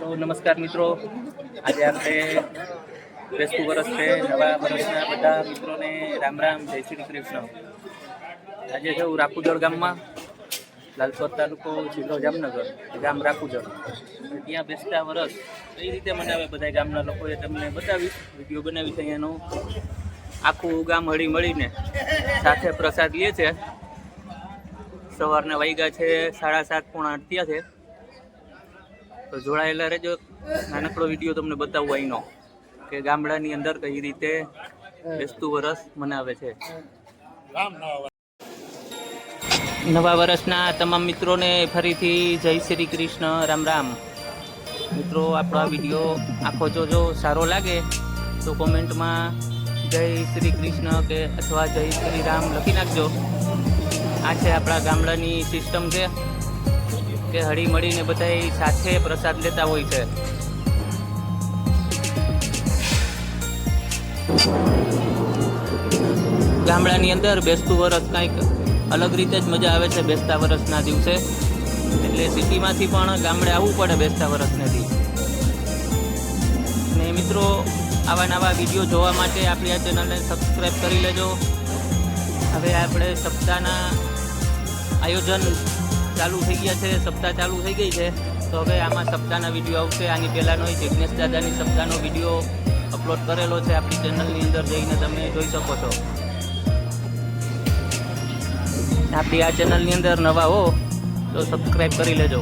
તો નમસ્કાર મિત્રો, આજે આપણે બેસતું વર્ષ છે. નવા વર્ષના બધા મિત્રોને રામ રામ, જય શ્રી કૃષ્ણ. આજે જવું રાપુજળ ગામમાં, લાલપત તાલુકો, જિલ્લો જામનગર, ગામ રાપુજળ. ત્યાં બેસતા વર્ષ કઈ રીતે મનાવે બધા ગામના લોકોએ તમને બતાવીશ. વિડીયો બનાવીશ. અહીંયાનું આખું ગામ હળી મળીને સાથે પ્રસાદ લે છે. સવારના વાગ્યા છે 7:30 પોણા 8 થયા છે. તો જોડાયેલા રહેજો. નાનકડો વિડીયો તમને બતાવું અહીંનો કે ગામડાની અંદર કઈ રીતે બેસતું વર્ષ મનાવે છે. નવા વર્ષના તમામ મિત્રોને ફરીથી જય શ્રી કૃષ્ણ, રામ રામ. મિત્રો, આપણો આ વિડીયો આખો જોજો. સારો લાગે તો કોમેન્ટમાં જય શ્રી કૃષ્ણ કે અથવા જય શ્રી રામ લખી નાખજો. આ છે આપણા ગામડાની સિસ્ટમ છે કે હળી મળીને બધા સાથે પ્રસાદ લેતા હોય છે. ગામડાની અંદર બેસતું વર્ષ કંઈક અલગ રીતે જ મજા આવે છે બેસતા વર્ષના દિવસે. એટલે સિટીમાંથી પણ ગામડે આવવું પડે બેસતા વર્ષને દી. ને મિત્રો, આવા નવા વિડીયો જોવા માટે આપણી આ ચેનલને સબસ્ક્રાઈબ કરી લેજો. હવે આપણે સપ્તાહના આયોજન ચાલુ થઈ ગયા છે. સપ્તાહ ચાલુ થઈ ગઈ છે. તો હવે આમાં સપ્તાહના વિડીયો આવશે. આની પહેલાંનો જિગ્નેશ દાદાની સપ્તાહનો વિડીયો અપલોડ કરેલો છે. આપણી ચેનલની અંદર જઈને તમે જોઈ શકો છો. આપણી આ ચેનલની અંદર નવા હો તો સબસ્ક્રાઈબ કરી લેજો.